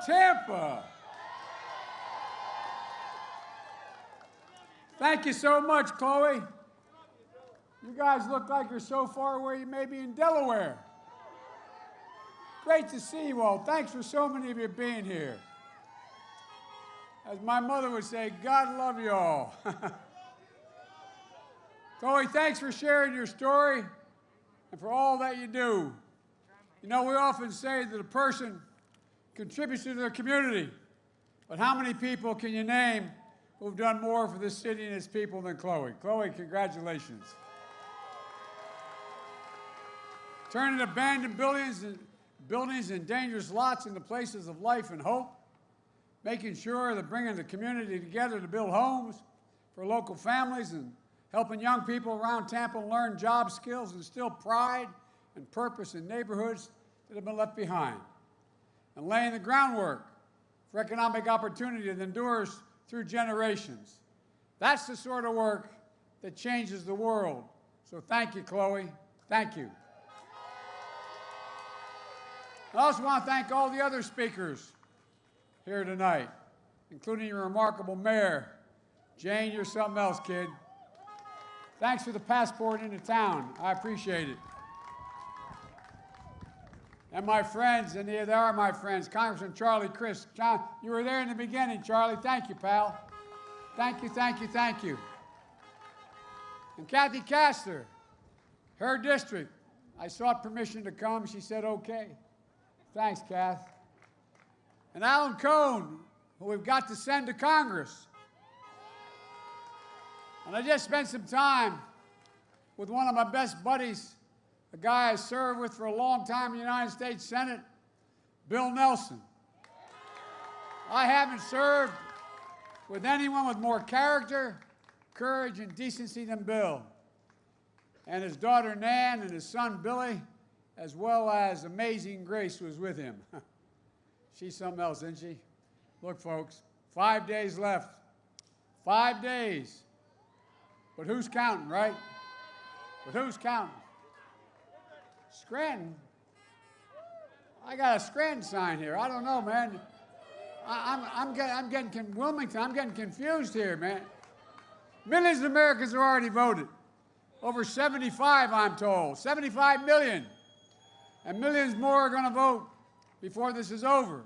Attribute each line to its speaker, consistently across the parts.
Speaker 1: Tampa. Thank you so much, Chloe. You guys look like you're so far away you may be in Delaware. Great to see you all. Thanks for so many of you being here. As my mother would say, God love you all. Chloe, thanks for sharing your story and for all that you do. You know, we often say that a person contributes to their community, but how many people can you name who've done more for this city and its people than Chloe? Chloe, congratulations. Turning abandoned buildings and dangerous lots into places of life and hope, making sure that bringing the community together to build homes for local families and helping young people around Tampa learn job skills and instill pride and purpose in neighborhoods that have been left behind, and laying the groundwork for economic opportunity that endures through generations. That's the sort of work that changes the world. So thank you, Chloe. Thank you. I also want to thank all the other speakers here tonight, including your remarkable mayor. Jane, you're something else, kid. Thanks for the passport into town. I appreciate it. And my friends, and they are my friends, Congressman Charlie Crist. John, you were there in the beginning, Charlie. Thank you, pal. Thank you, thank you, thank you. And Kathy Castor, her district. I sought permission to come. She said, okay. Thanks, Kath. And Alan Cohn, who we've got to send to Congress. And I just spent some time with one of my best buddies, a guy I served with for a long time in the United States Senate, Bill Nelson. I haven't served with anyone with more character, courage, and decency than Bill. And his daughter Nan and his son Billy, as well as amazing Grace, was with him. She's something else, isn't she? Look, folks, 5 days left. 5 days. But who's counting, right? But who's counting? Scranton? I got a Scranton sign here. I don't know, man. I'm getting Wilmington. I'm getting confused here, man. Millions of Americans have already voted. Over 75, I'm told. 75 million. And millions more are going to vote before this is over.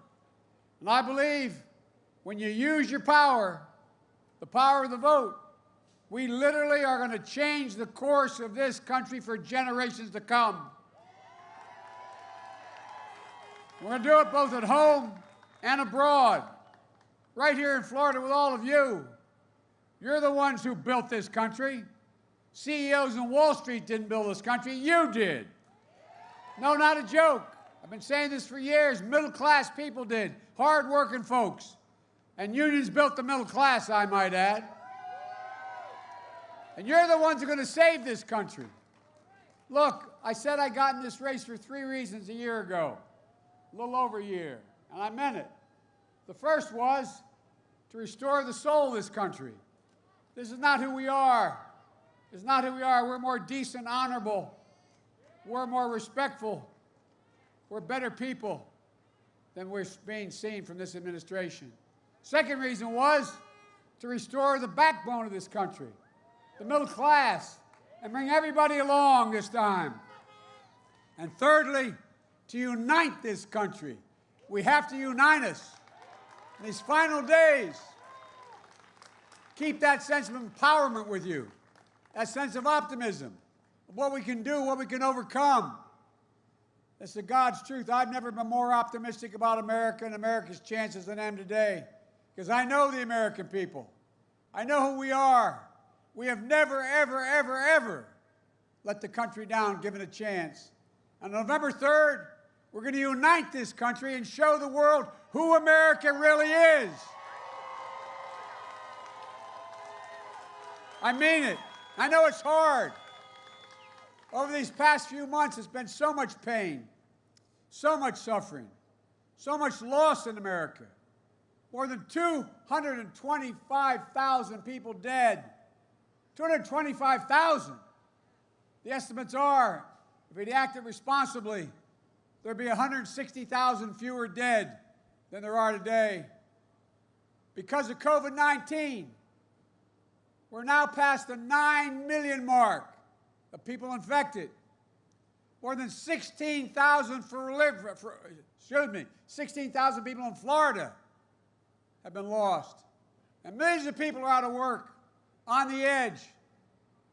Speaker 1: And I believe when you use your power, the power of the vote, we literally are going to change the course of this country for generations to come. We're going to do it both at home and abroad, right here in Florida with all of you. You're the ones who built this country. CEOs in Wall Street didn't build this country. You did. No, not a joke. I've been saying this for years. Middle-class people did. Hard-working folks. And unions built the middle class, I might add. And you're the ones who are going to save this country. Look, I said I got in this race for 3 reasons a year ago. A little over a year. And I meant it. The first was to restore the soul of this country. This is not who we are. It's not who we are. We're more decent, honorable. We're more respectful. We're better people than we're being seen from this administration. Second reason was to restore the backbone of this country, the middle class, and bring everybody along this time. And thirdly, to unite this country. We have to unite us in these final days. Keep that sense of empowerment with you, that sense of optimism, of what we can do, what we can overcome. It's the God's truth. I've never been more optimistic about America and America's chances than I am today, because I know the American people. I know who we are. We have never, ever, ever, ever let the country down, given a chance. On November 3rd, we're going to unite this country and show the world who America really is. I mean it. I know it's hard. Over these past few months, it's been so much pain, so much suffering, so much loss in America. More than 225,000 people dead. 225,000. The estimates are, if we'd acted responsibly, there'd be 160,000 fewer dead than there are today. Because of COVID-19, we're now past the 9 million mark of people infected. More than 16,000 16,000 people in Florida have been lost. And millions of people are out of work, on the edge.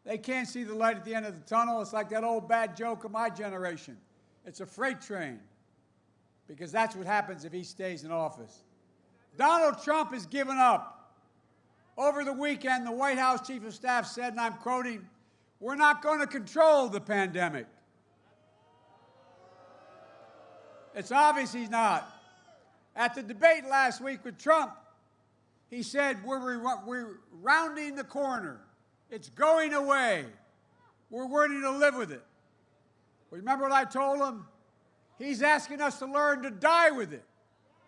Speaker 1: They can't see the light at the end of the tunnel. It's like that old bad joke of my generation. It's a freight train, because that's what happens if he stays in office. Donald Trump has given up. Over the weekend, the White House Chief of Staff said, and I'm quoting, "We're not going to control the pandemic." It's obvious he's not. At the debate last week with Trump, he said, we're rounding the corner. It's going away. We're learning to live with it. Well, remember what I told him? He's asking us to learn to die with it.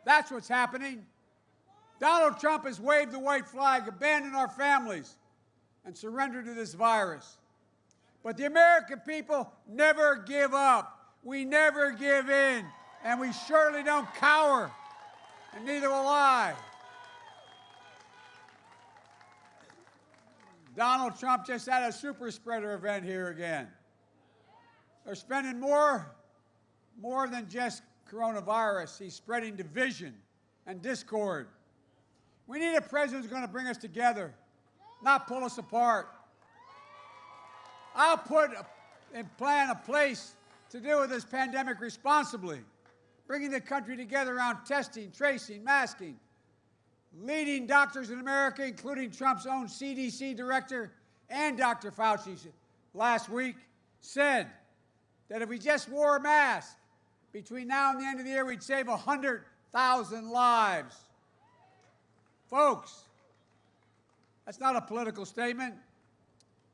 Speaker 1: That's what's happening. Donald Trump has waved the white flag, abandoned our families, and surrendered to this virus. But the American people never give up. We never give in. And we surely don't cower, and neither will I. Donald Trump just had a super spreader event here again. They're spending more than just coronavirus. He's spreading division and discord. We need a president who's going to bring us together, not pull us apart. I'll put in plan a place to deal with this pandemic responsibly, bringing the country together around testing, tracing, masking. Leading doctors in America, including Trump's own CDC director and Dr. Fauci last week, said that if we just wore a mask between now and the end of the year, we'd save 100,000 lives. Folks, that's not a political statement.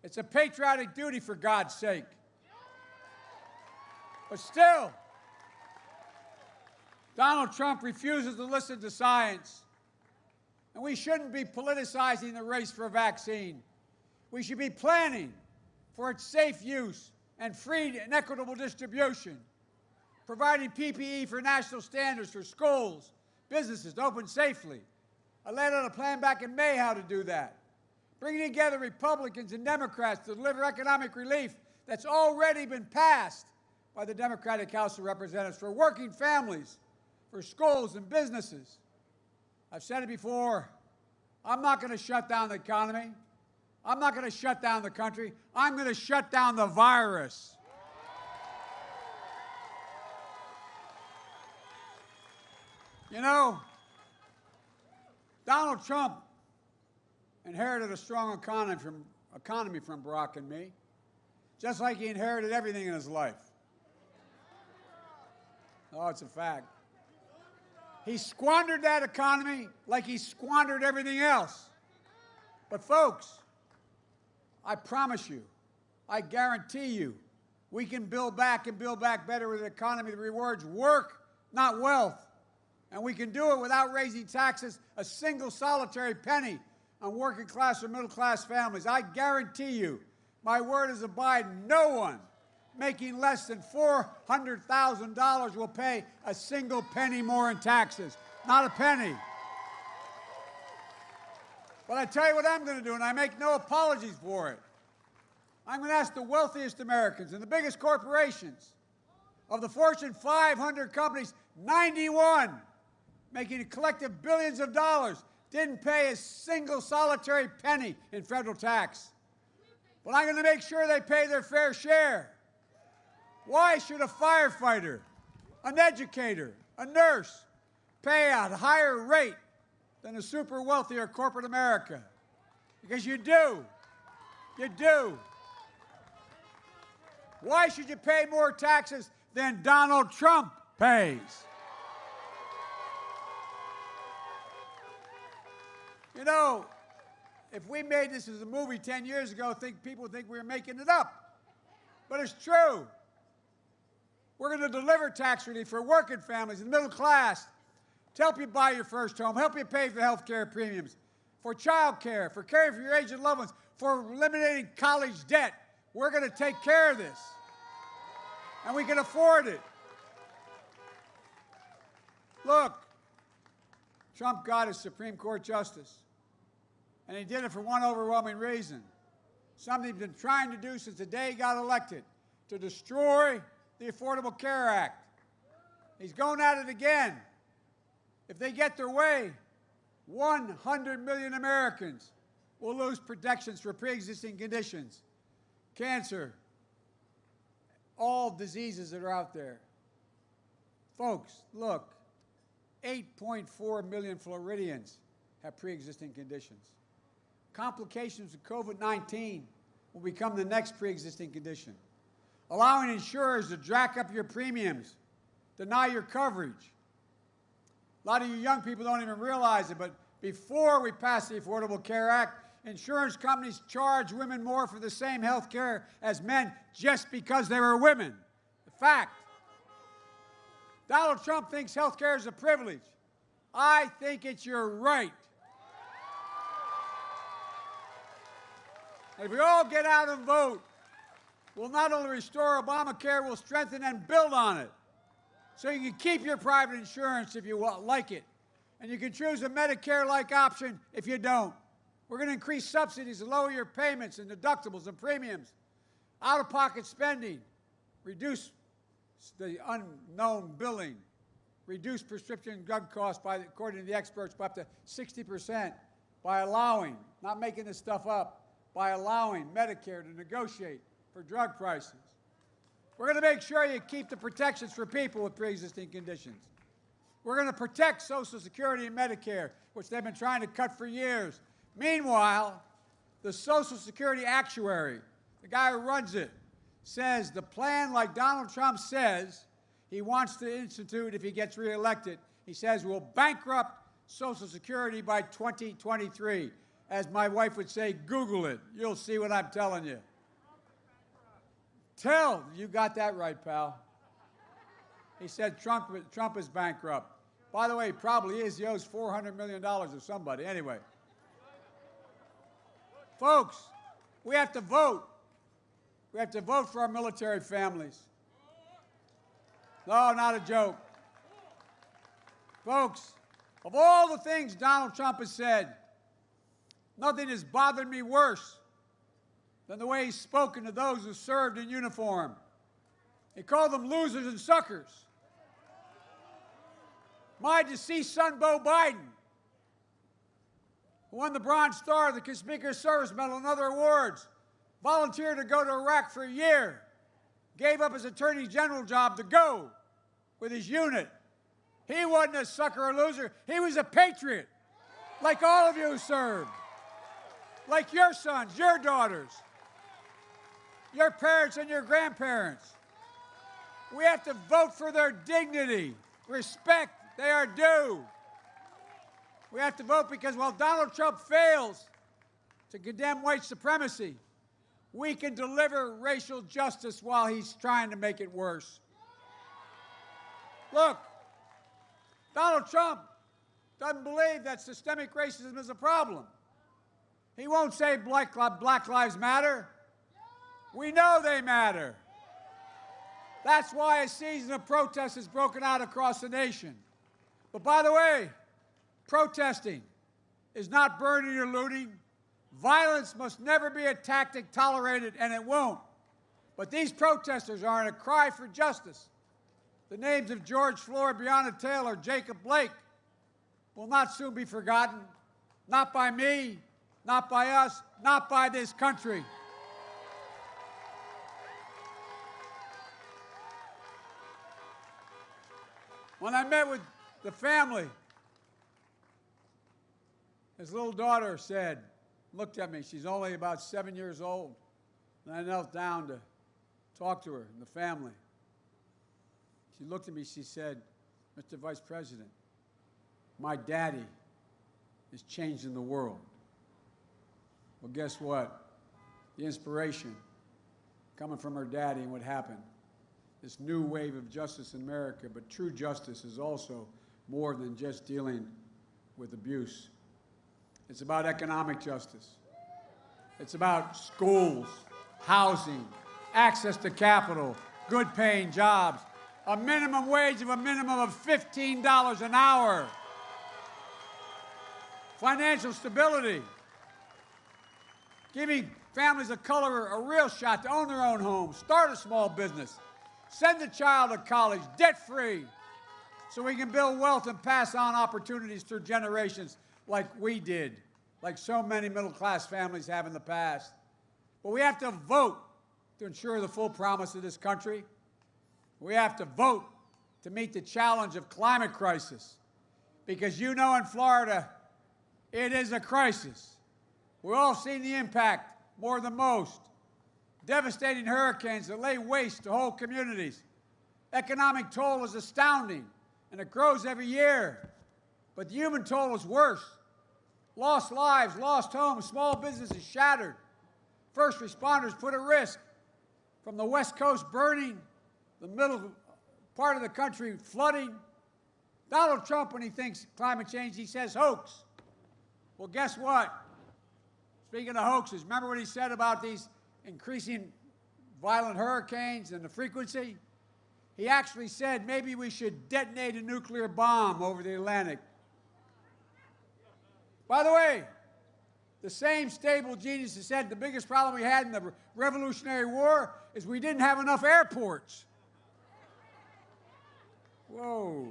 Speaker 1: It's a patriotic duty, for God's sake. But still, Donald Trump refuses to listen to science. And we shouldn't be politicizing the race for a vaccine. We should be planning for its safe use and free and equitable distribution, providing PPE for national standards for schools, businesses to open safely. I laid out a plan back in May how to do that, bringing together Republicans and Democrats to deliver economic relief that's already been passed by the Democratic House of Representatives for working families, for schools and businesses. I've said it before, I'm not going to shut down the economy. I'm not going to shut down the country. I'm going to shut down the virus. You know, Donald Trump inherited a strong economy from Barack and me, just like he inherited everything in his life. Oh, it's a fact. He squandered that economy like he squandered everything else. But folks, I promise you, I guarantee you, we can build back and build back better with an economy that rewards work, not wealth. And we can do it without raising taxes a single solitary penny on working class or middle class families. I guarantee you, my word is a Biden, no one making less than $400,000 will pay a single penny more in taxes. Not a penny. But I tell you what I'm going to do, and I make no apologies for it. I'm going to ask the wealthiest Americans and the biggest corporations. Of the Fortune 500 companies, 91, making a collective billions of dollars, didn't pay a single solitary penny in federal tax. But I'm going to make sure they pay their fair share. Why should a firefighter, an educator, a nurse pay a higher rate than a super wealthy or corporate America? Because you do. You do. Why should you pay more taxes than Donald Trump pays? You know, if we made this as a movie 10 years ago, people would think we were making it up. But it's true. We're going to deliver tax relief for working families and the middle class to help you buy your first home, help you pay for health care premiums, for child care, for caring for your aged loved ones, for eliminating college debt. We're going to take care of this. And we can afford it. Look, Trump got his Supreme Court justice, and he did it for one overwhelming reason. Something he's been trying to do since the day he got elected, to destroy the Affordable Care Act. He's going at it again. If they get their way, 100 million Americans will lose protections for pre-existing conditions, cancer, all diseases that are out there. Folks, look, 8.4 million Floridians have pre-existing conditions. Complications of COVID-19 will become the next pre-existing condition, allowing insurers to jack up your premiums, deny your coverage. A lot of you young people don't even realize it, but before we passed the Affordable Care Act, insurance companies charged women more for the same health care as men just because they were women. The fact. Donald Trump thinks health care is a privilege. I think it's your right. And if we all get out and vote, we'll not only restore Obamacare, we'll strengthen and build on it. So you can keep your private insurance if you like it. And you can choose a Medicare-like option if you don't. We're going to increase subsidies and lower your payments and deductibles and premiums, out-of-pocket spending, reduce the unknown billing, reduce prescription drug costs by, according to the experts, by up to 60% by allowing, not making this stuff up, by allowing Medicare to negotiate for drug prices. We're going to make sure you keep the protections for people with pre-existing conditions. We're going to protect Social Security and Medicare, which they've been trying to cut for years. Meanwhile, the Social Security actuary, the guy who runs it, says the plan, like Donald Trump says he wants to institute if he gets reelected, he says will bankrupt Social Security by 2023. As my wife would say, Google it. You'll see what I'm telling you. You got that right, pal. He said Trump is bankrupt. By the way, he probably is. He owes $400 million to somebody. Anyway. Folks, we have to vote. We have to vote for our military families. No, not a joke. Folks, of all the things Donald Trump has said, nothing has bothered me worse than the way he's spoken to those who served in uniform. He called them losers and suckers. My deceased son, Beau Biden, who won the Bronze Star, the Conspicuous Service Medal, and other awards, volunteered to go to Iraq for a year, gave up his Attorney General job to go with his unit. He wasn't a sucker or loser. He was a patriot, like all of you who served, like your sons, your daughters, your parents and your grandparents. We have to vote for their dignity, respect they are due. We have to vote because while Donald Trump fails to condemn white supremacy, we can deliver racial justice while he's trying to make it worse. Look, Donald Trump doesn't believe that systemic racism is a problem. He won't say Black Lives Matter. We know they matter. That's why a season of protest has broken out across the nation. But by the way, protesting is not burning or looting. Violence must never be a tactic tolerated, and it won't. But these protesters are in a cry for justice. The names of George Floyd, Breonna Taylor, Jacob Blake will not soon be forgotten. Not by me, not by us, not by this country. When I met with the family, his little daughter looked at me. She's only about 7 years old. And I knelt down to talk to her and the family. She looked at me, she said, Mr. Vice President, my daddy is changing the world. Well, guess what? The inspiration coming from her daddy and what happened. This new wave of justice in America, but true justice is also more than just dealing with abuse. It's about economic justice. It's about schools, housing, access to capital, good paying jobs, a minimum wage of a minimum of $15 an hour. financial stability, giving families of color a real shot to own their own homes, start a small business, send a child to college debt-free so we can build wealth and pass on opportunities through generations like we did, like so many middle-class families have in the past. But we have to vote to ensure the full promise of this country. We have to vote to meet the challenge of climate crisis, because you know in Florida, it is a crisis. We've all seen the impact more than most. Devastating hurricanes that lay waste to whole communities. Economic toll is astounding, and it grows every year. But the human toll is worse. Lost lives, lost homes, small businesses shattered. First responders put at risk. From the West Coast burning, the middle part of the country flooding. Donald Trump, when he thinks climate change, he says hoax. Well, guess what? Speaking of hoaxes, remember what he said about these increasing violent hurricanes and the frequency? He actually said maybe we should detonate a nuclear bomb over the Atlantic. By the way, the same stable genius that said the biggest problem we had in the Revolutionary War is we didn't have enough airports. Whoa.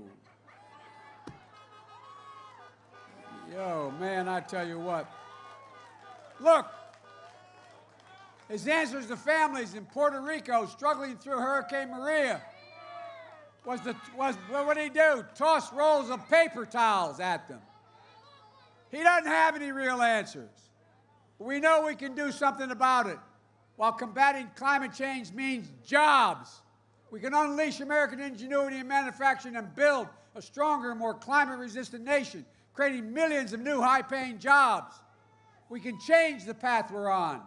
Speaker 1: Yo, man, I tell you what. Look, his answers to families in Puerto Rico struggling through Hurricane Maria what did he do? Toss rolls of paper towels at them. He doesn't have any real answers. We know we can do something about it. While combating climate change means jobs, we can unleash American ingenuity in manufacturing and build a stronger and more climate-resistant nation, creating millions of new high-paying jobs. We can change the path we're on.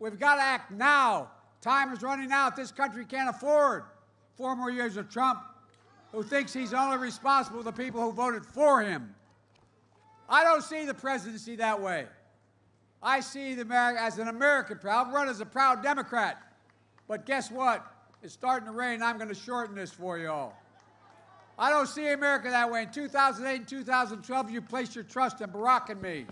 Speaker 1: We've got to act now. Time is running out. This country can't afford 4 more years of Trump, who thinks he's only responsible to the people who voted for him. I don't see the presidency that way. I see as an American. I'll run as a proud Democrat. But guess what? It's starting to rain. I'm going to shorten this for you all. I don't see America that way. In 2008 and 2012, you placed your trust in Barack and me.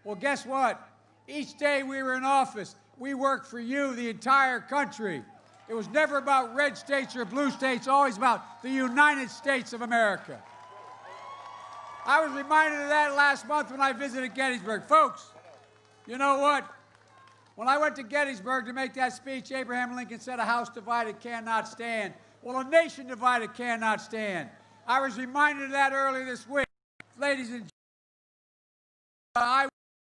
Speaker 1: Well, guess what? Each day we were in office, we worked for you, the entire country. It was never about red states or blue states, always about the United States of America. I was reminded of that last month when I visited Gettysburg. Folks, you know what? When I went to Gettysburg to make that speech, Abraham Lincoln said, "A house divided cannot stand." Well, a nation divided cannot stand. I was reminded of that earlier this week. Ladies and gentlemen,